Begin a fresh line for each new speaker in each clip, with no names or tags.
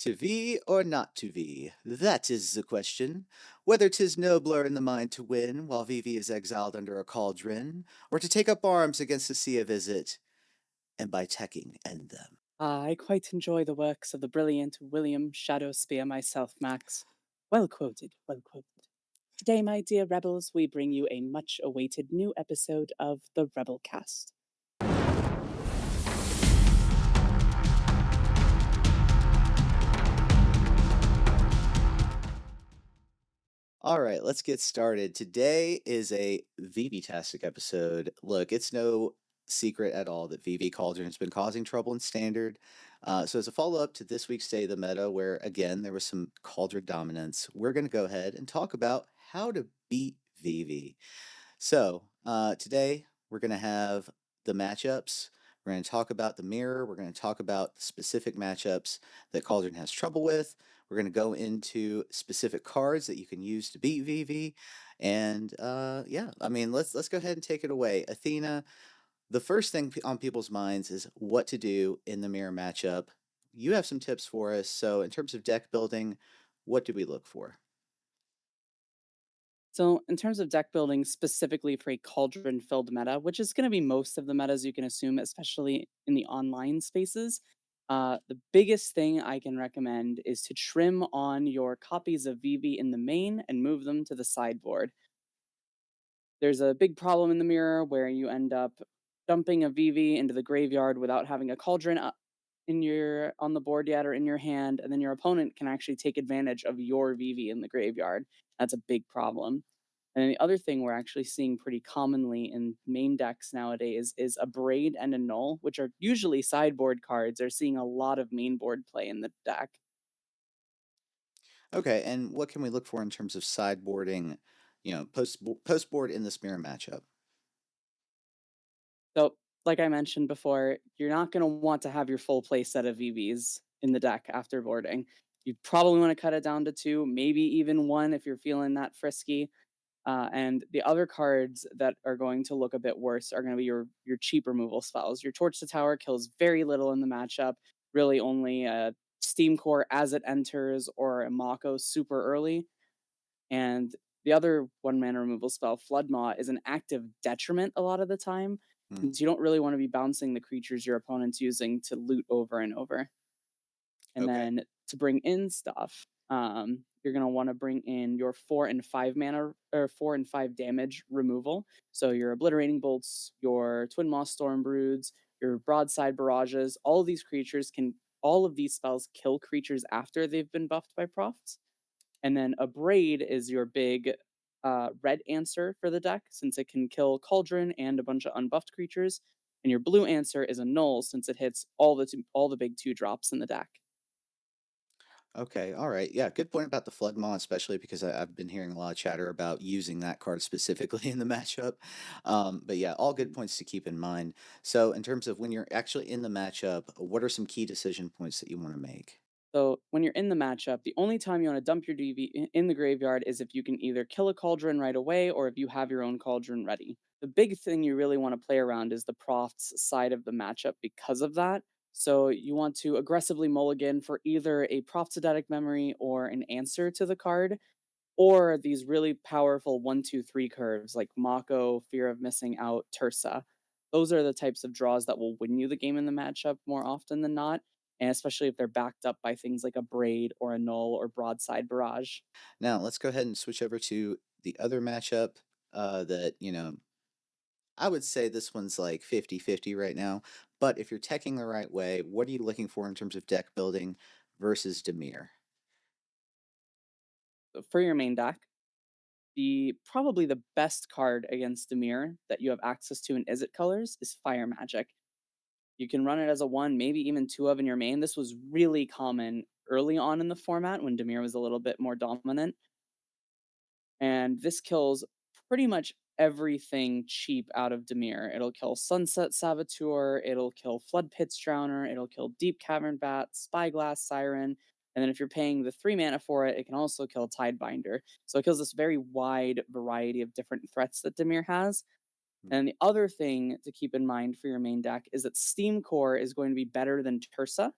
To be or not to be, that is the question. Whether 'tis nobler in the mind to win, while Vivi is exiled under a cauldron, or to take up arms against the sea of Izzet, and by teching end them.
I quite enjoy the works of the brilliant William Shadowspeare myself, Max. Well quoted, well quoted. Today, my dear rebels, we bring you a much awaited new episode of the Rebelcast.
All right, let's get started. Today is a Vivi-tastic episode. Look, it's no secret at all that Vivi Cauldron has been causing trouble in Standard. So as a follow-up to this week's State of the Meta, where again there was some Cauldron dominance, we're going to go ahead and talk about how to beat Vivi. So today we're going to have the matchups. We're going to talk about the mirror. We're going to talk about the specific matchups that Cauldron has trouble with. We're going to go into specific cards that you can use to beat Vivi. And yeah, I mean, let's go ahead and take it away. Athena, the first thing on people's minds is what to do in the mirror matchup. You have some tips for us. So in terms of deck building, what do we look for?
So, in terms of deck building specifically for a cauldron filled meta, which is going to be most of the metas you can assume, especially in the online spaces, the biggest thing I can recommend is to trim on your copies of VV in the main and move them to the sideboard. There's a big problem in the mirror where you end up dumping a VV into the graveyard without having a cauldron in your on the board yet or in your hand, and then your opponent can actually take advantage of your VV in the graveyard. That's a big problem. And then the other thing we're actually seeing pretty commonly in main decks nowadays is a braid and a null, which are usually sideboard cards, are seeing a lot of main board play in the deck.
Okay, and what can we look for in terms of sideboarding, post board in this mirror matchup?
So, like I mentioned before, you're not going to want to have your full play set of VVs in the deck after boarding. You probably want to cut it down to two, maybe even one if you're feeling that frisky. And the other cards that are going to look a bit worse are going to be your cheap removal spells. Your Torch to Tower kills very little in the matchup, really only a Steam Core as it enters or a Mako super early. And the other one mana removal spell, Flood Maw, is an active detriment a lot of the time,
Hmm.
since you don't really want to be bouncing the creatures your opponent's using to loot over and over. And
Okay.
then to bring in stuff, you're gonna want to bring in your 4 and 5 mana or 4 and 5 damage removal. So your obliterating bolts, your twin moss storm broods, your broadside barrages. All of these spells kill creatures after they've been buffed by profs. And then a braid is your big red answer for the deck, since it can kill cauldron and a bunch of unbuffed creatures. And your blue answer is a null, since it hits all the big 2 drops in the deck.
Okay. All right. Yeah. Good point about the Flood Maw, especially because I've been hearing a lot of chatter about using that card specifically in the matchup. But yeah, all good points to keep in mind. So, in terms of when you're actually in the matchup, what are some key decision points that you want to make?
So when you're in the matchup, the only time you want to dump your DV in the graveyard is if you can either kill a cauldron right away or if you have your own cauldron ready. The big thing you really want to play around is the Prof's side of the matchup because of that. So you want to aggressively mulligan for either a Prophetic Memory or an answer to the card, or these really powerful 1, 2, 3 curves like Mako, Fear of Missing Out, Tursa. Those are the types of draws that will win you the game in the matchup more often than not, and especially if they're backed up by things like a Braid or a Null or Broadside Barrage.
Now, let's go ahead and switch over to the other matchup that, I would say this one's like 50-50 right now. But if you're teching the right way, what are you looking for in terms of deck building versus Demir?
For your main deck, the probably the best card against Demir that you have access to in Izzet colors is Fire Magic. You can run it as a one, maybe even two of in your main. This was really common early on in the format when Demir was a little bit more dominant. And this kills pretty much everything cheap out of Demir. It'll kill Sunset Saboteur, it'll kill Flood Pits Drowner, it'll kill Deep Cavern Bat, Spyglass Siren, and then if you're paying the 3 mana for it, it can also kill Tidebinder. So it kills this very wide variety of different threats that Demir has. And the other thing to keep in mind for your main deck is that Steam Core is going to be better than Tursa,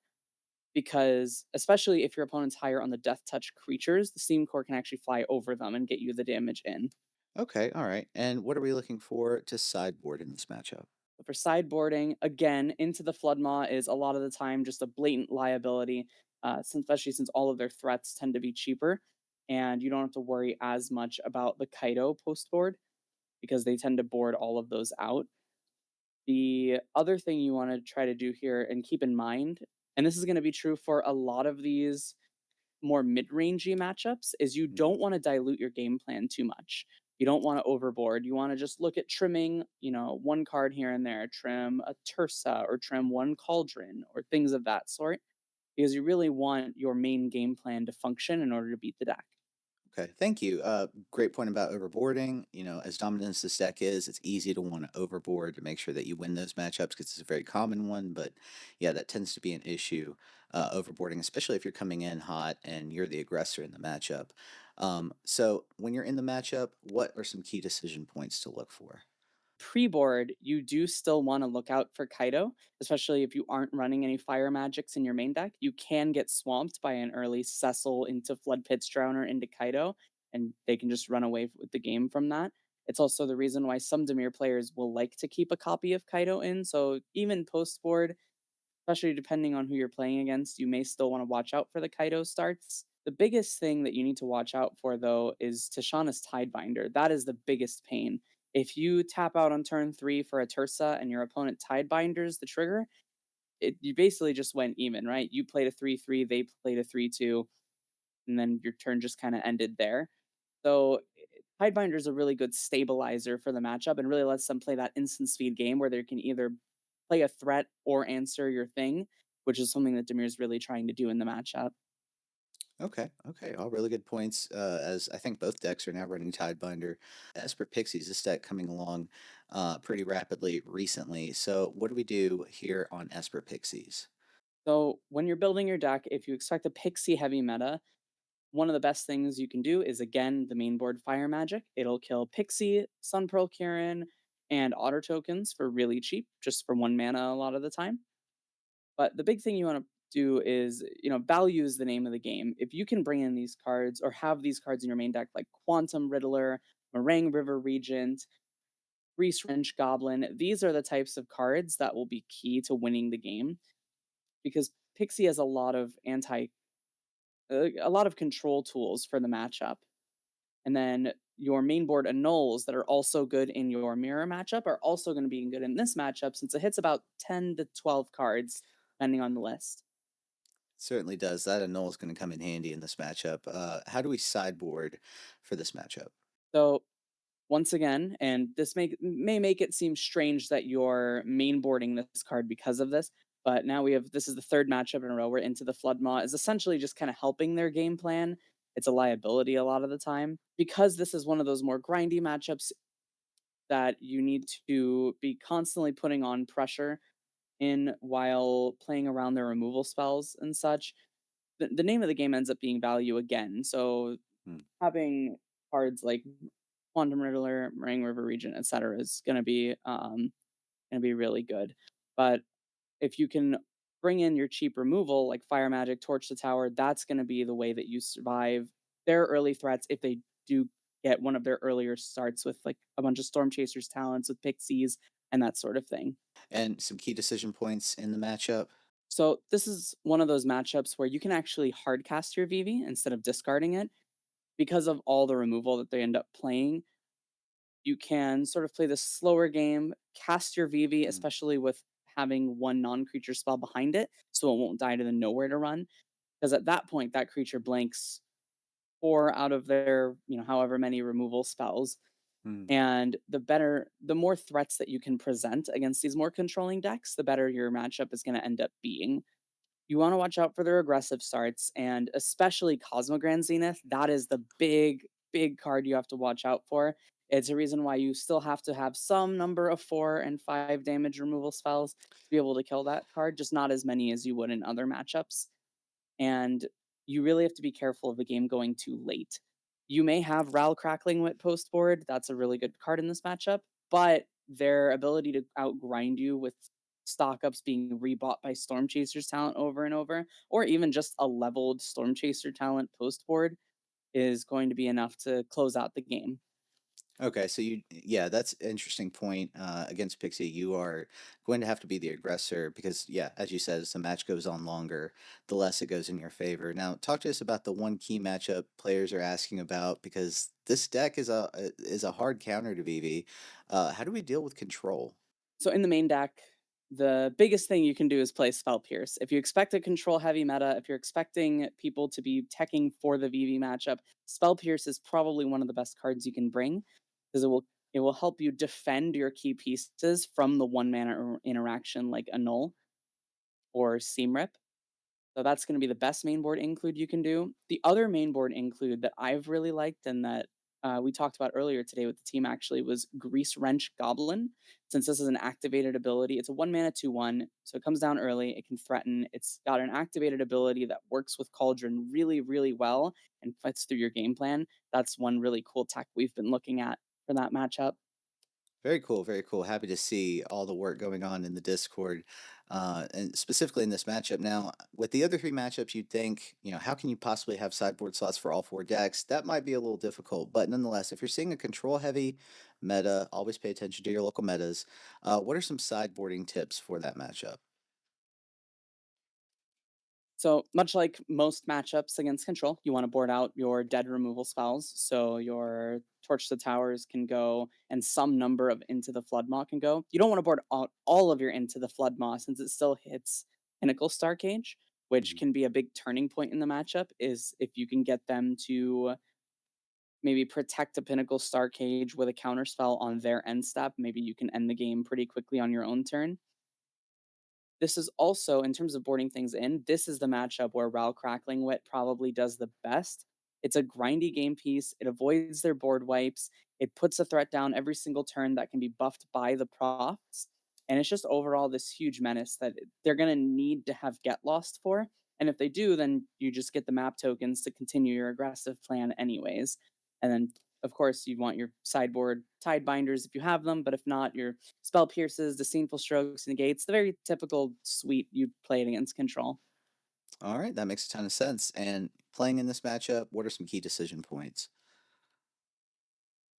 because especially if your opponent's higher on the death touch creatures, the Steam Core can actually fly over them and get you the damage in.
Okay, all right. And what are we looking for to sideboard in this matchup?
But for sideboarding, again, into the Floodmaw is a lot of the time just a blatant liability, especially since all of their threats tend to be cheaper, and you don't have to worry as much about the Kaido post board because they tend to board all of those out. The other thing you want to try to do here and keep in mind, and this is going to be true for a lot of these more mid-rangey matchups, is you
Mm,
don't want to dilute your game plan too much. You don't want to overboard. You want to just look at trimming, one card here and there, trim a Tersa or trim one Cauldron or things of that sort, because you really want your main game plan to function in order to beat the deck.
okay, thank you. Great point about overboarding. As dominant as this deck is, it's easy to want to overboard to make sure that you win those matchups because it's a very common one. But yeah, that tends to be an issue, overboarding, especially if you're coming in hot and you're the aggressor in the matchup. So when you're in the matchup, what are some key decision points to look for?
Pre-board, you do still want to look out for Kaido, especially if you aren't running any fire magics in your main deck. You can get swamped by an early Cecil into Flood Pit's Drowner into Kaido, and they can just run away with the game from that. It's also the reason why some Demir players will like to keep a copy of Kaido in. So even post board, especially depending on who you're playing against, you may still want to watch out for the Kaido starts. The biggest thing that you need to watch out for, though, is Tishana's Tidebinder. That is the biggest pain. If you tap out on turn 3 for a Tersa and your opponent Tidebinders the trigger, you basically just went even, right? You played a 3-3, they played a 3-2, and then your turn just kind of ended there. So Tidebinder is a really good stabilizer for the matchup and really lets them play that instant speed game where they can either play a threat or answer your thing, which is something that Demir's really trying to do in the matchup.
Okay, okay, all really good points. As I think both decks are now running Tidebinder. As for Pixies, this deck coming along pretty rapidly recently. So, what do we do here on Esper Pixies?
So when you're building your deck, if you expect a pixie heavy meta, one of the best things you can do is again the main board fire magic. It'll kill Pixie, Sun Pearl Kieran, and Otter tokens for really cheap, just for 1 mana a lot of the time. But the big thing you want to do is, value is the name of the game. If you can bring in these cards or have these cards in your main deck, like Quantum Riddler, Meringue River Regent, Grease Wrench Goblin, these are the types of cards that will be key to winning the game because Pixie has a lot of control tools for the matchup. And then your main board annuls that are also good in your mirror matchup are also going to be good in this matchup since it hits about 10 to 12 cards, depending on the list.
Certainly does. That annul is going to come in handy in this matchup. How do we sideboard for this matchup?
So once again, and may make it seem strange that you're main boarding this card because of this, but now this is the third matchup in a row. We're into the Floodmaw is essentially just kind of helping their game plan. It's a liability a lot of the time because this is one of those more grindy matchups that you need to be constantly putting on pressure in while playing around their removal spells and such. The name of the game ends up being value again. So
Hmm.
having cards like Quantum Riddler, Meringue River Regent, etc., is gonna be really good. But if you can bring in your cheap removal like Fire Magic, Torch the Tower, that's gonna be the way that you survive their early threats if they do get one of their earlier starts with like a bunch of Storm Chasers talents with Pixies and that sort of thing.
And some key decision points in the matchup.
So this is one of those matchups where you can actually hardcast your Vivi instead of discarding it because of all the removal that they end up playing. You can sort of play the slower game, cast your Vivi,
Hmm.
especially with having one non-creature spell behind it, so it won't die to the nowhere to run. Because at that point, that creature blanks 4 out of their, however many removal spells.
Hmm.
And the more threats that you can present against these more controlling decks, the better your matchup is going to end up being. You want to watch out for their aggressive starts, and especially Cosmogrand Zenith. That is the big, big card you have to watch out for. It's a reason why you still have to have some number of 4 and 5 damage removal spells to be able to kill that card, just not as many as you would in other matchups. And you really have to be careful of the game going too late. You may have Ral Crackling Wit post board. That's a really good card in this matchup, but their ability to outgrind you with stock ups being rebought by Storm Chasers talent over and over, or even just a leveled Storm Chaser talent post board is going to be enough to close out the game.
Okay, so yeah, that's an interesting point. Against Pixie, you are going to have to be the aggressor because, yeah, as you said, as the match goes on longer, the less it goes in your favor. Now, talk to us about the one key matchup players are asking about because this deck is a hard counter to Vivi. How do we deal with control?
So in the main deck, the biggest thing you can do is play Spell Pierce. If you expect a control heavy meta, if you're expecting people to be teching for the VV matchup, Spell Pierce is probably one of the best cards you can bring because it will help you defend your key pieces from the one mana interaction like Annul or Seam Rip. So that's going to be the best main board include you can do. The other main board include that I've really liked and that we talked about earlier today with the team actually was Grease Wrench Goblin. Since this is an activated ability, it's a 1 mana 2/1, so it comes down early. It can threaten. It's got an activated ability that works with Cauldron really, really well and fits through your game plan. That's one really cool tech we've been looking at for that matchup.
Very cool, very cool. Happy to see all the work going on in the Discord, and specifically in this matchup. Now, with the other three matchups, you'd think, how can you possibly have sideboard slots for all four decks? That might be a little difficult, but nonetheless, if you're seeing a control-heavy meta, always pay attention to your local metas. What are some sideboarding tips for that matchup?
So, much like most matchups against control, you want to board out your dead removal spells. So, your Torch the Towers can go, and some number of Into the Floodmaw can go. You don't want to board out all of your Into the Floodmaw since it still hits Pinnacle Star Cage, which
Mhm.
can be a big turning point in the matchup. Is if you can get them to maybe protect a Pinnacle Star Cage with a counter spell on their end step, maybe you can end the game pretty quickly on your own turn. This is also, in terms of boarding things in, this is the matchup where Ral Crackling Wit probably does the best. It's a grindy game piece. It avoids their board wipes. It puts a threat down every single turn that can be buffed by the profs. And it's just overall this huge menace that they're going to need to have Get Lost for. And if they do, then you just get the map tokens to continue your aggressive plan, anyways. And then, of course, you want your sideboard Tide Binders if you have them, but if not, your Spell Pierces, Disdainful Strokes, Negates, the very typical suite you played against control.
All right, that makes a ton of sense. And playing in this matchup, what are some key decision points?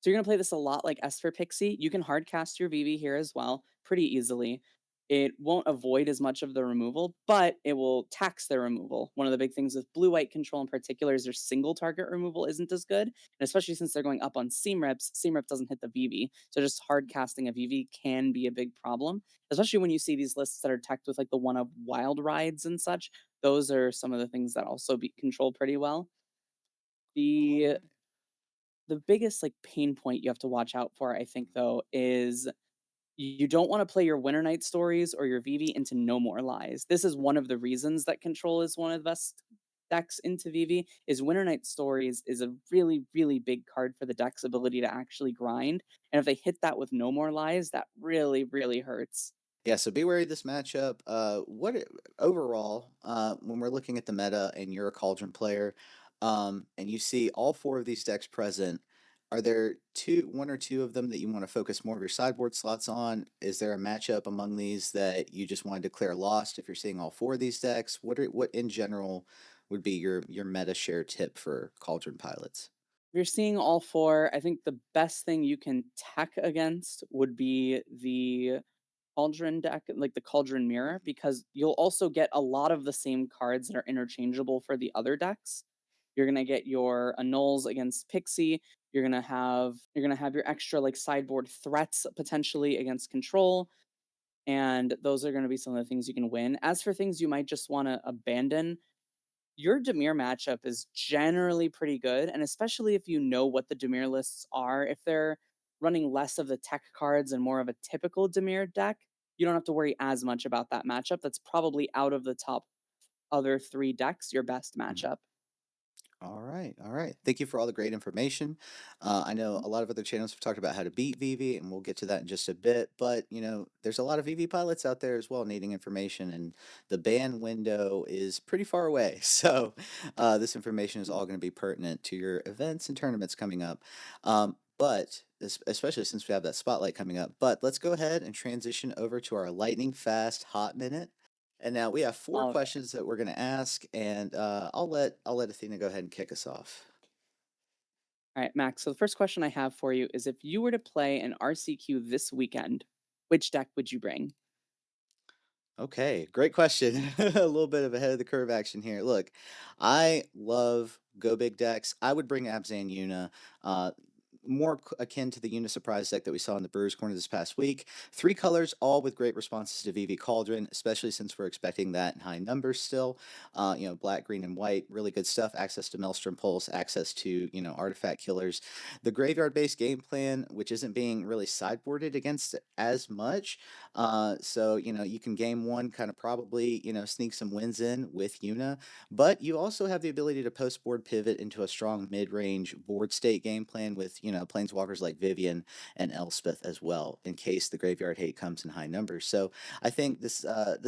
So you're gonna play this a lot like Esper Pixie. You can hard cast your VV here as well, pretty easily. It won't avoid as much of the removal, but it will tax their removal. One of the big things with blue-white control in particular is their single target removal isn't as good, and especially since they're going up on Seam Rips, Seam Rip doesn't hit the VV. So just hard casting a VV can be a big problem, especially when you see these lists that are teched with like the one of Wild Rides and such. Those are some of the things that also beat control pretty well.
All
The
right.
the biggest like pain point you have to watch out for, I think, though, is you don't want to play your Winter Night Stories or your Vivi into No More Lies. This is one of the reasons that Control is one of the best decks into Vivi. Is Winter Night Stories is a really, really big card for the deck's ability to actually grind. And if they hit that with No More Lies, that really, really hurts.
Yeah, so be wary of this matchup. Overall, when we're looking at the meta and you're a Cauldron player, and you see all four of these decks present, are there one or two of them that you want to focus more of your sideboard slots on? Is there a matchup among these that you just want to declare lost if you're seeing all four of these decks? What in general would be your meta share tip for Cauldron pilots?
If you're seeing all four, I think the best thing you can tech against would be the Cauldron deck, like the Cauldron Mirror, because you'll also get a lot of the same cards that are interchangeable for the other decks. You're gonna get your annuls against Pixie. You're gonna have your extra like sideboard threats potentially against control, and those are gonna be some of the things you can win. As for things you might just want to abandon, your Demir matchup is generally pretty good, and especially if you know what the Demir lists are, if they're running less of the tech cards and more of a typical Demir deck, you don't have to worry as much about that matchup. That's probably out of the top other three decks, your best matchup.
All right, all right. Thank you for all the great information. I know a lot of other channels have talked about how to beat Vivi, and we'll get to that in just a bit. But there's a lot of Vivi pilots out there as well needing information, and the ban window is pretty far away. So this information is all going to be pertinent to your events and tournaments coming up. But especially since we have that spotlight coming up. But let's go ahead and transition over to our lightning fast hot minute. And now we have four
All right.
questions that we're going to ask, and I'll let Athena go ahead and kick us off.
All right, Max. So the first question I have for you is if you were to play an RCQ this weekend, which deck would you bring?
Okay, great question. A little bit of ahead of the curve action here. Look, I love go big decks. I would bring Abzan Yuna, uh, more akin to the Yuna surprise deck that we saw in the Brewers Corner this past week. Three colors, all with great responses to Vivi Cauldron, especially since we're expecting that in high numbers still. Black, green, and white, really good stuff. Access to Maelstrom Pulse, access to artifact killers. The graveyard-based game plan, which isn't being really sideboarded against as much, so, you can game one, kind of probably, sneak some wins in with Yuna, but you also have the ability to post board pivot into a strong mid range board state game plan with, planeswalkers like Vivian and Elspeth as well, in case the graveyard hate comes in high numbers. So I think this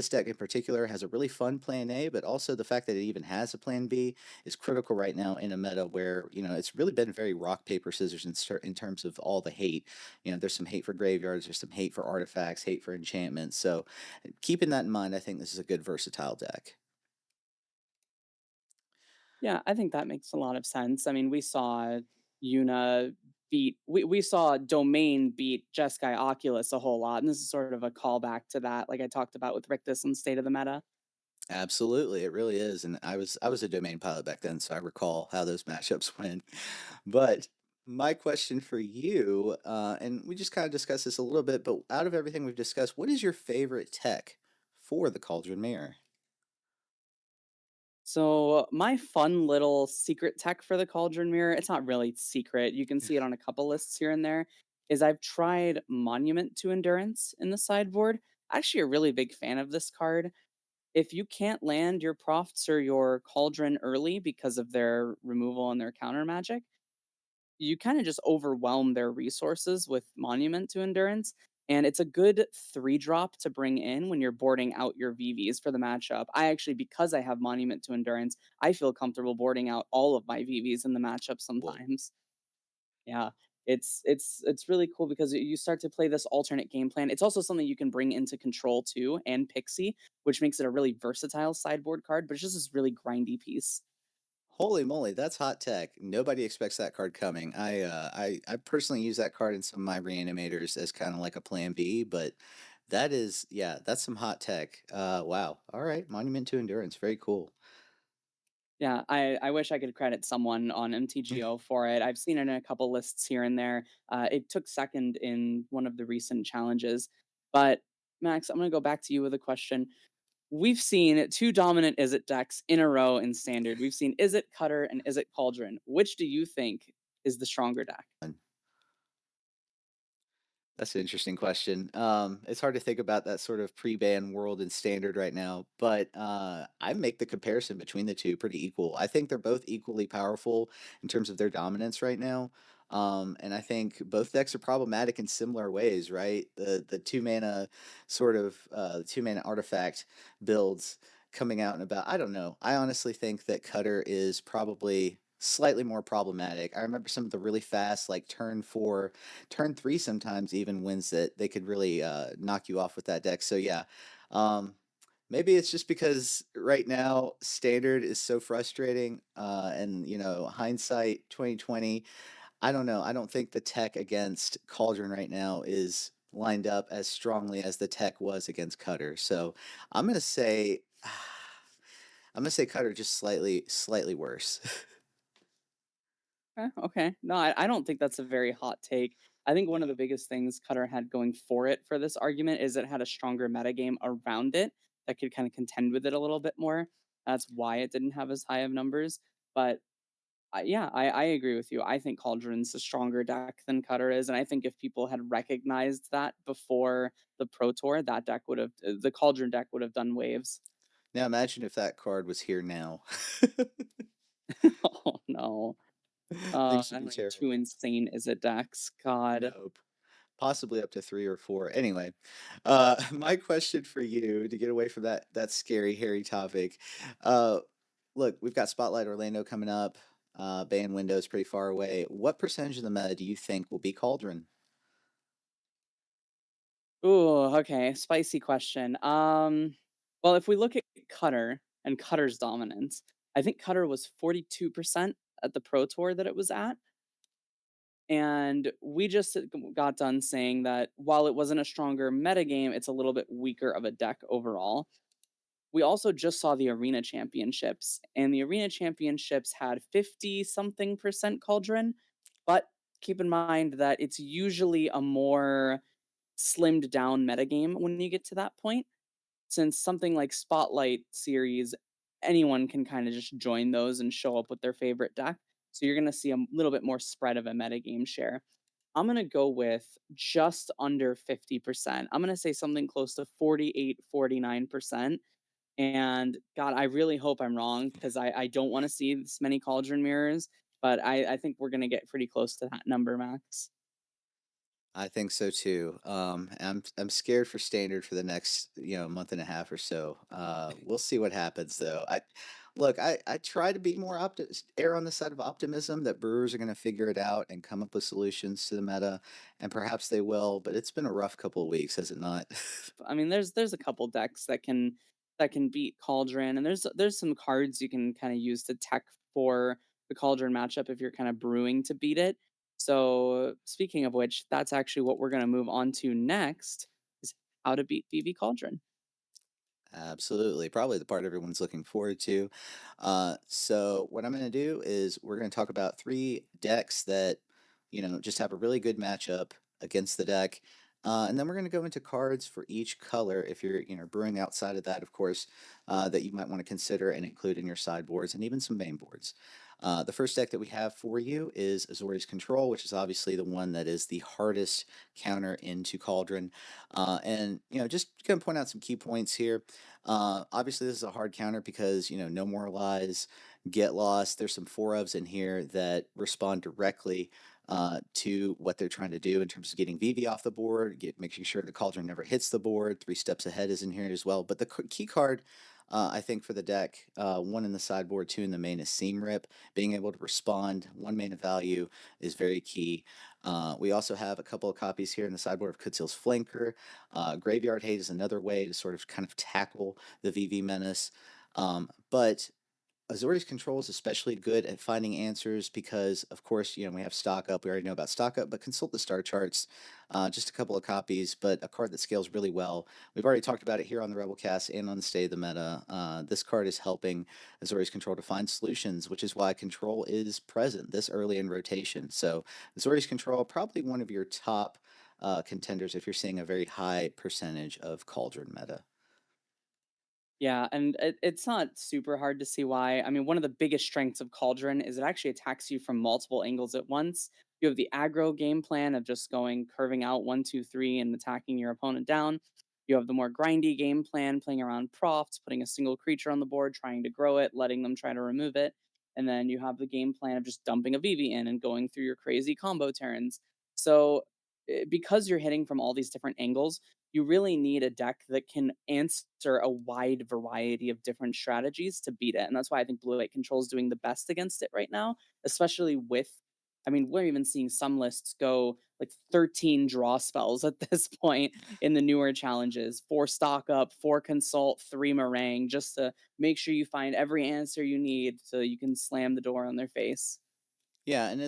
deck in particular has a really fun plan A, but also the fact that it even has a plan B is critical right now in a meta where, it's really been very rock, paper, scissors in terms of all the hate. There's some hate for graveyards, there's some hate for artifacts, hate for enchantments. So keeping that in mind, I think this is a good versatile deck.
Yeah, I think that makes a lot of sense. I mean, we saw Yuna we saw Domain beat Jeskai Oculus a whole lot, and this is sort of a callback to that, like I talked about with Rictus and State of the Meta.
Absolutely, it really is. And I was a domain pilot back then, so I recall how those matchups went. But my question for you, and we just kind of discussed this a little bit, but out of everything we've discussed, what is your favorite tech for the Cauldron Mirror?
So my fun little secret tech for the Cauldron Mirror, it's not really secret. You can see it on a couple lists here and there. Is I've tried Monument to Endurance in the sideboard. Actually, a really big fan of this card. If you can't land your Profts or your Cauldron early because of their removal and their counter magic, you kind of just overwhelm their resources with Monument to Endurance. And it's a good 3 drop to bring in when you're boarding out your VVs for the matchup. I actually, because I have Monument to Endurance, I feel comfortable boarding out all of my VVs in the matchup
Whoa.
sometimes. Yeah. It's really cool because you start to play this alternate game plan. It's also something you can bring into control too and Pixie, which makes it a really versatile sideboard card, but it's just this really grindy piece.
Holy moly, that's hot tech. Nobody expects that card coming. I personally use that card in some of my reanimators as kind of like a plan B, but that is, yeah, that's some hot tech. Wow. All right, Monument to Endurance, very cool.
Yeah, I wish I could credit someone on MTGO for it. I've seen it in a couple lists here and there. It took second in one of the recent challenges. But Max, I'm going to go back to you with a question. We've seen two dominant Izzet decks in a row in Standard. We've seen Izzet Cutter and Izzet Cauldron. Which do you think is the stronger deck?
That's an interesting question. It's hard to think about that sort of pre-ban world and standard right now, but I make the comparison between the two pretty equal. I think they're both equally powerful in terms of their dominance right now. And I think both decks are problematic in similar ways, right? The two mana artifact builds coming out and about. I don't know. I honestly think that Cutter is probably slightly more problematic. I remember some of the really fast, like turn 4, turn 3 sometimes even wins that they could really knock you off with that deck. So yeah, um, maybe it's just because right now standard is so frustrating, and hindsight 2020. I don't know. I don't think the tech against Cauldron right now is lined up as strongly as the tech was against Cutter. So I'm gonna say. I'm gonna say Cutter just slightly worse.
Okay. No, I don't think that's a very hot take. I think one of the biggest things Cutter had going for it for this argument is it had a stronger metagame around it that could kind of contend with it a little bit more. That's why it didn't have as high of numbers. But yeah, I agree with you. I think Cauldron's a stronger deck than Cutter is. And I think if people had recognized that before the Pro Tour, that deck would have, the Cauldron deck would have done waves.
Now imagine if that card was here now.
Oh, no.
Things
I
would be
don't know, two
terrible.
insane is it decks. God.
Nope. Possibly up to 3 or 4. Anyway, my question for you to get away from that scary, hairy topic. Uh, Look, we've got Spotlight Orlando coming up. ban window is pretty far away. What percentage of the meta do you think will be Cauldron?
Ooh, okay, spicy question. Well, if we look at Cutter and Cutter's dominance, I think Cutter was 42% at the Pro Tour that it was at. And we just got done saying that while it wasn't a stronger metagame, it's a little bit weaker of a deck overall. We also just saw the Arena Championships, and the Arena Championships had 50 something percent Cauldron. But keep in mind that it's usually a more slimmed down metagame when you get to that point, since something like Spotlight series, anyone can kind of just join those and show up with their favorite deck. So you're going to see a little bit more spread of a metagame share. I'm going to go with just under 50%. I'm going to say something close to 48, 49%. And God, I really hope I'm wrong because I don't want to see this many cauldron mirrors, but I think we're going to get pretty close to that number, Max.
I think so too. I'm scared for standard for the next month and a half or so. We'll see what happens though. I try to be more err on the side of optimism that brewers are going to figure it out and come up with solutions to the meta, and perhaps they will. But it's been a rough couple of weeks, has it not?
I mean, there's a couple decks that can beat Cauldron, and there's some cards you can kind of use to tech for the Cauldron matchup if you're kind of brewing to beat it. So speaking of which, that's actually what we're going to move on to next is how to beat Vivi Cauldron.
Absolutely. Probably the part everyone's looking forward to. So what I'm going to do is we're going to talk about three decks that, just have a really good matchup against the deck. And then we're going to go into cards for each color if you're, brewing outside of that, of course, that you might want to consider and include in your sideboards and even some main boards. The first deck that we have for you is Azor Control, which is obviously the one that is the hardest counter into Cauldron. And, just going to point out some key points here. Obviously, this is a hard counter because, no more lies, get lost. There's some four ofs in here that respond directly to what they're trying to do in terms of getting Vivi off the board, making sure the Cauldron never hits the board. 3 steps ahead is in here as well. But the key card, I think, for the deck, one in the sideboard, two in the main, is Seam Rip. Being able to respond, 1 mana value, is very key. We also have a couple of copies here in the sideboard of Kutsil's Flanker. Graveyard Hate is another way to sort of kind of tackle the VV menace. But Azorius Control is especially good at finding answers because, of course, we have stock up. We already know about stock up, but consult the star charts. Just a couple of copies, but a card that scales really well. We've already talked about it here on the Rebelcast and on the State of the Meta. This card is helping Azorius Control to find solutions, which is why Control is present this early in rotation. So Azorius Control, probably one of your top contenders if you're seeing a very high percentage of Cauldron meta.
Yeah, and it's not super hard to see why. I mean, one of the biggest strengths of Cauldron is it actually attacks you from multiple angles at once. You have the aggro game plan of just going curving out 1, 2, 3 and attacking your opponent down. You have the more grindy game plan, playing around profts, putting a single creature on the board, trying to grow it, letting them try to remove it. And then you have the game plan of just dumping a VV in and going through your crazy combo turns. So because you're hitting from all these different angles, you really need a deck that can answer a wide variety of different strategies to beat it. And that's why I think Blue White Control is doing the best against it right now, especially with, I mean, we're even seeing some lists go like 13 draw spells at this point in the newer challenges. 4 stock up, 4 consult, 3 meringue, just to make sure you find every answer you need so you can slam the door on their face.
Yeah, and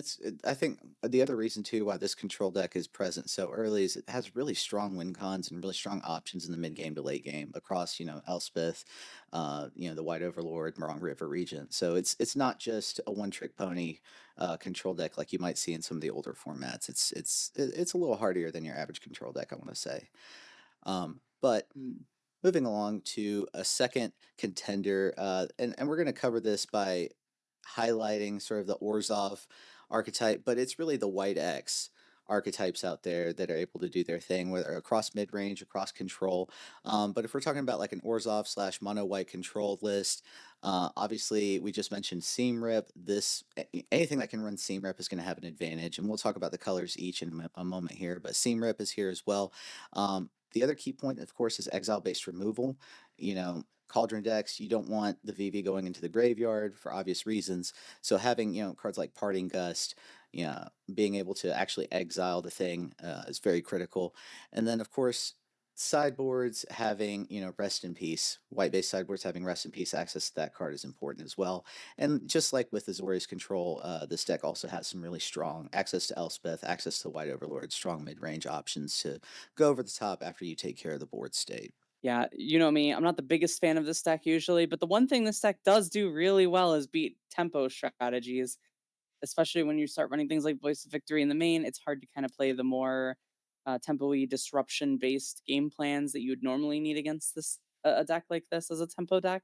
I think the other reason too why this control deck is present so early is it has really strong win cons and really strong options in the mid game to late game across, Elspeth, the White Overlord, Morong River region. So it's not just a one trick pony control deck like you might see in some of the older formats. It's a little hardier than your average control deck, I want to say. But
Mm.
moving along to a second contender, and we're going to cover this by highlighting sort of the Orzhov archetype, but it's really the White X archetypes out there that are able to do their thing, whether across mid range, across control. But if we're talking about like an Orzhov slash mono white control list, obviously we just mentioned Seam Rip. Anything that can run Seam Rip is going to have an advantage, and we'll talk about the colors each in a moment here. But Seam Rip is here as well. The other key point, of course, is exile based removal. You know, Cauldron decks, you don't want the VV going into the graveyard for obvious reasons. So having, cards like Parting Gust, yeah, being able to actually exile the thing is very critical. And then, of course, sideboards having, Rest in Peace, white-based sideboards having Rest in Peace access to that card is important as well. And just like with Azor's Control, this deck also has some really strong access to Elspeth, access to White Overlord, strong mid-range options to go over the top after you take care of the board state.
Yeah, you know me, I'm not the biggest fan of this deck usually, but the one thing this deck does do really well is beat tempo strategies, especially when you start running things like Voice of Victory in the main. It's hard to kind of play the more tempo-y disruption-based game plans that you would normally need against this a deck like this as a tempo deck.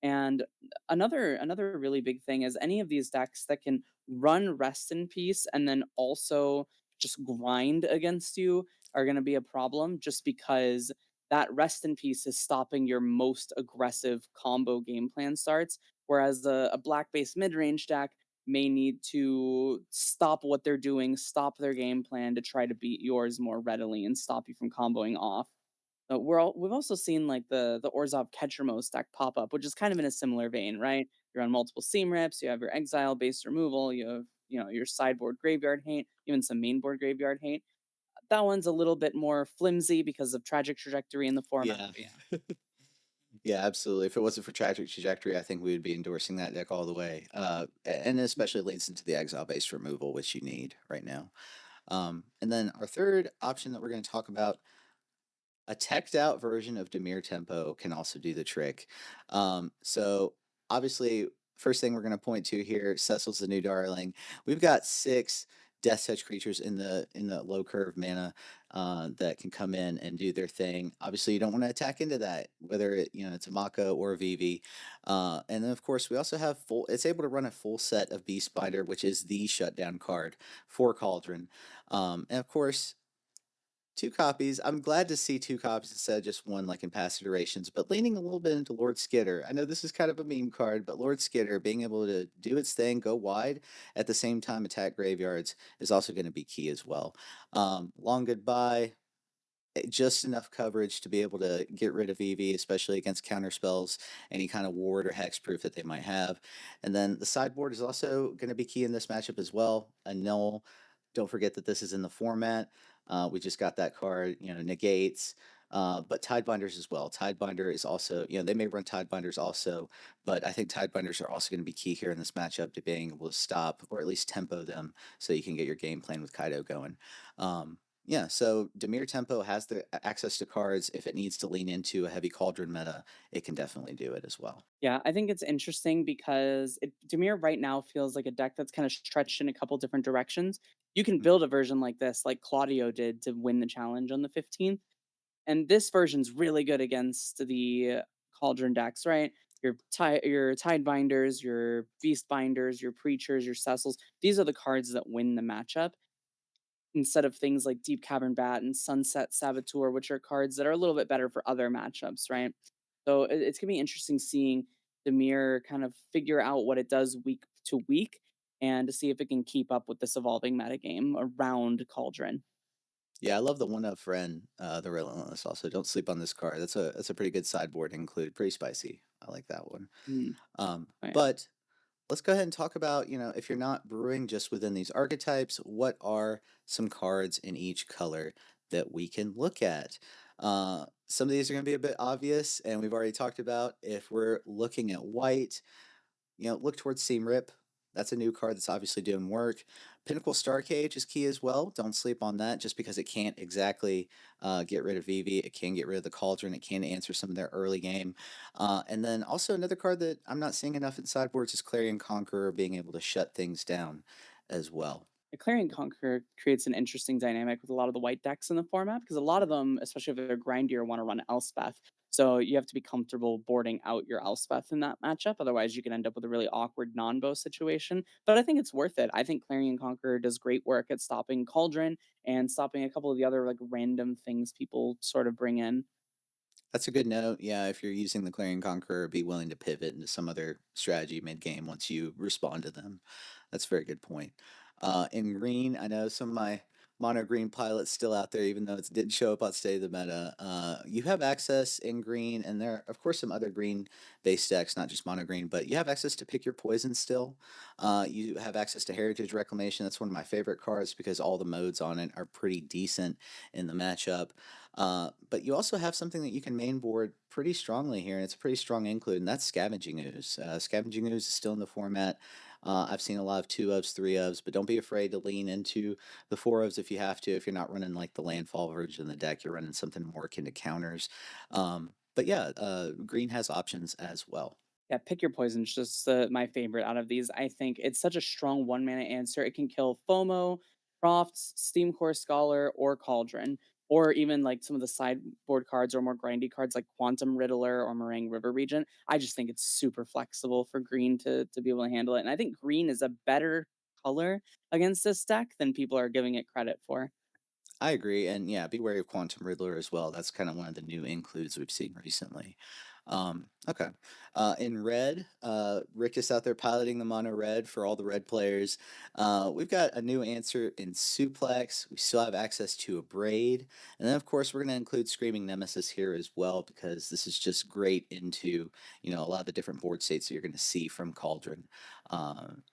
And another really big thing is any of these decks that can run Rest in Peace and then also just grind against you are going to be a problem just because that Rest in Peace is stopping your most aggressive combo game plan starts, whereas a black based mid range deck may need to stop what they're doing, stop their game plan to try to beat yours more readily and stop you from comboing off. We've also seen like the Orzhov Ketchermos deck pop up, which is kind of in a similar vein, right? You're on multiple seam rips, you have your exile based removal, you have your sideboard graveyard hate, even some mainboard graveyard hate. That one's a little bit more flimsy because of tragic trajectory in the format.
Yeah.
But yeah.
Yeah, absolutely. If it wasn't for Tragic Trajectory, I think we would be endorsing that deck all the way. And especially leads into the exile-based removal, which you need right now. And then our third option that we're going to talk about, a teched out version of Demir Tempo can also do the trick. So obviously, first thing we're going to point to here, Cecil's the new darling. We've got 6 Death Touch creatures in the low curve mana that can come in and do their thing. Obviously, you don't want to attack into that, whether it's a Mako or a Vivi. And then of course we also have full. It's able to run a full set of Beast Spider, which is the shutdown card for Cauldron. And of course 2 copies. I'm glad to see 2 copies instead of just one, like in past iterations, but leaning a little bit into Lord Skitter. I know this is kind of a meme card, but Lord Skitter being able to do its thing, go wide, at the same time attack graveyards is also going to be key as well. Long Goodbye, just enough coverage to be able to get rid of EV, especially against counter spells, any kind of ward or hexproof that they might have. And then the sideboard is also going to be key in this matchup as well. A null. Don't forget that this is in the format. We just got that card, negates. But Tidebinders as well. Tidebinder is also, they may run Tidebinders also, but I think Tidebinders are also going to be key here in this matchup to being able to stop or at least tempo them so you can get your game plan with Kaido going. Yeah, so Demir Tempo has the access to cards. If it needs to lean into a heavy Cauldron meta, it can definitely do it as well.
Yeah, I think it's interesting because Demir right now feels like a deck that's kind of stretched in a couple different directions. You can
Mm.
build a version like this, like Claudio did to win the challenge on the 15th. And this version's really good against the Cauldron decks, right? Your Tidebinders, your Beastbinders, your Preachers, your Cecils. These are the cards that win the matchup instead of things like Deep Cavern Bat and Sunset Saboteur, which are cards that are a little bit better for other matchups, right? So it's gonna be interesting seeing the mirror kind of figure out what it does week to week and to see if it can keep up with this evolving metagame around Cauldron.
Yeah, I love the one of friend, the Relentless. Also, don't sleep on this card. That's a pretty good sideboard include. Pretty spicy. I like that one.
Mm, oh, yeah.
But let's go ahead and talk about, if you're not brewing just within these archetypes, what are some cards in each color that we can look at? Some of these are going to be a bit obvious, and we've already talked about if we're looking at white, look towards Seam Rip. That's a new card that's obviously doing work. Pinnacle Star Cage is key as well. Don't sleep on that just because it can't exactly get rid of Vivi. It can get rid of the Cauldron. It can answer some of their early game. And then also another card that I'm not seeing enough in sideboards is Clarion Conqueror being able to shut things down as well.
The Clarion Conqueror creates an interesting dynamic with a lot of the white decks in the format because a lot of them, especially if they're grindier, want to run Elspeth. So you have to be comfortable boarding out your Elspeth in that matchup. Otherwise, you can end up with a really awkward non-bow situation. But I think it's worth it. I think Clarion Conqueror does great work at stopping Cauldron and stopping a couple of the other like random things people sort of bring in.
That's a good note. Yeah, if you're using the Clarion Conqueror, be willing to pivot into some other strategy mid game once you respond to them. That's a very good point. In green, I know some of my mono green pilot's still out there, even though it didn't show up on State of the Meta. You have access in green, and there are, of course, some other green based decks, not just mono green, but you have access to Pick Your Poison still. You have access to Heritage Reclamation. That's one of my favorite cards because all the modes on it are pretty decent in the matchup. But you also have something that you can main board pretty strongly here, and it's a pretty strong include, and that's Scavenging Ooze. Scavenging Ooze is still in the format. I've seen a lot of 2 ofs, 3 ofs, but don't be afraid to lean into the 4 ofs if you have to. If you're not running like the landfall version of the deck, you're running something more akin to counters. But yeah, green has options as well.
Yeah, Pick Your Poison's just my favorite out of these. I think it's such a strong 1 mana answer. It can kill FOMO, Crofts, Steam Core Scholar, or Cauldron, or even like some of the sideboard cards or more grindy cards like Quantum Riddler or Meringue River Regent. I just think it's super flexible for green to be able to handle it. And I think green is a better color against this deck than people are giving it credit for.
I agree, and yeah, be wary of Quantum Riddler as well. That's kind of one of the new includes we've seen recently. Okay. In red, Rick is out there piloting the mono red for all the red players. We've got a new answer in Suplex. We still have access to a Braid. And then, of course, we're going to include Screaming Nemesis here as well because this is just great into, a lot of the different board states that you're going to see from Cauldron.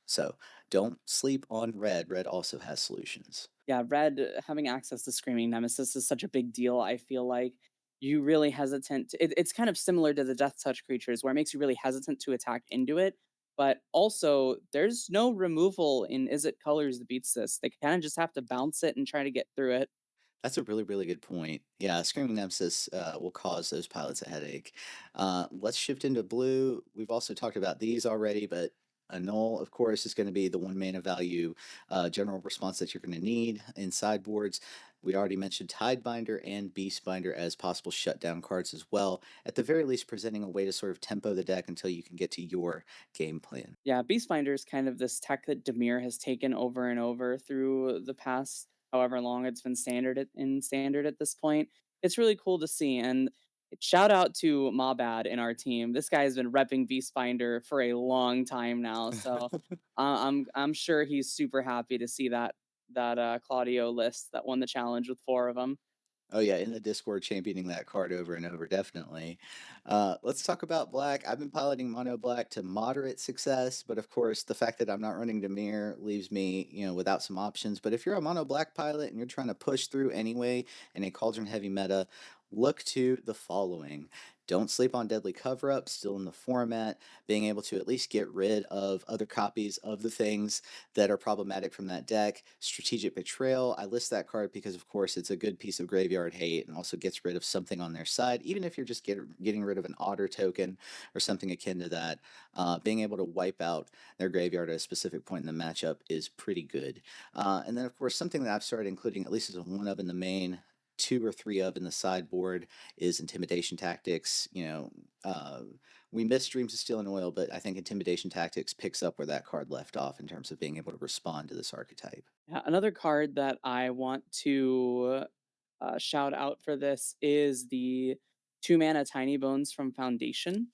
So don't sleep on red. Red also has solutions.
Yeah, red having access to Screaming Nemesis is such a big deal. I feel like you really hesitant. It's kind of similar to the Death Touch creatures, where it makes you really hesitant to attack into it. But also, there's no removal in Is It Colors that beats this. They kind of just have to bounce it and try to get through it.
That's a really, really good point. Yeah, Screaming Nemesis will cause those pilots a headache. Let's shift into blue. We've also talked about these already, but a null, of course, is going to be the 1 mana value general response that you're going to need in sideboards. We already mentioned Tidebinder and Beastbinder as possible shutdown cards as well. At the very least, presenting a way to sort of tempo the deck until you can get to your game plan.
Yeah, Beastbinder is kind of this tech that Demir has taken over and over through the past however long it's been in standard at this point. It's really cool to see. And shout out to Mabad in our team. This guy has been repping Beastbinder for a long time now. So I'm sure he's super happy to see that Claudio list that won the challenge with 4 of them.
Oh yeah, in the Discord championing that card over and over, definitely. Let's talk about black. I've been piloting mono black to moderate success, but of course, the fact that I'm not running Demir leaves me, without some options. But if you're a mono black pilot and you're trying to push through anyway in a cauldron heavy meta, look to the following. Don't sleep on Deadly Cover Up, still in the format. Being able to at least get rid of other copies of the things that are problematic from that deck. Strategic Betrayal, I list that card because, of course, it's a good piece of graveyard hate and also gets rid of something on their side. Even if you're just getting rid of an otter token or something akin to that, being able to wipe out their graveyard at a specific point in the matchup is pretty good. And then, of course, something that I've started including, at least as a 1 of in the main, 2 or 3 of in the sideboard is Intimidation Tactics. We missed Dreams of Steel and Oil, but I think Intimidation Tactics picks up where that card left off in terms of being able to respond to this archetype.
Yeah, another card that I want to shout out for this is the 2 mana Tiny Bones from Foundation.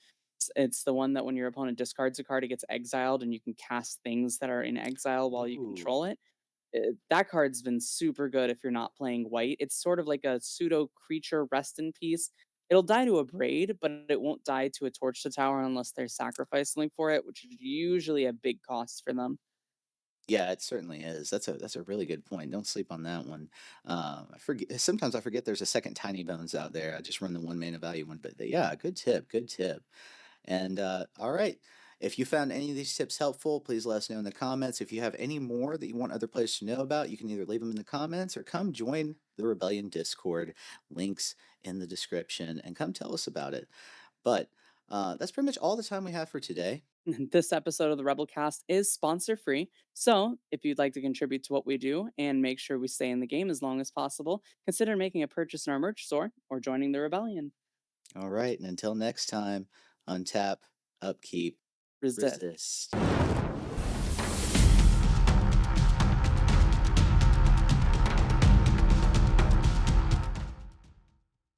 It's the one that when your opponent discards a card, it gets exiled, and you can cast things that are in exile while you
Ooh.
control it. That card's been super good if you're not playing white. It's sort of like a pseudo creature rest in peace. It'll die to a braid, but it won't die to a torch to tower unless they're sacrificing for it, which is usually a big cost for them.
Yeah, it certainly is. That's a really good point. Don't sleep on that one. I forget sometimes I forget there's a second Tiny Bones out there. I just run the 1 mana value one, but yeah, good tip, good tip. And all right, if you found any of these tips helpful, please let us know in the comments. If you have any more that you want other players to know about, you can either leave them in the comments or come join the Rebellion Discord. Links in the description, and come tell us about it. But that's pretty much all the time we have for today.
This episode of the Rebelcast is sponsor free. So, if you'd like to contribute to what we do and make sure we stay in the game as long as possible, consider making a purchase in our merch store or joining the Rebellion.
All right, and until next time, untap, upkeep,
Resist.
resist.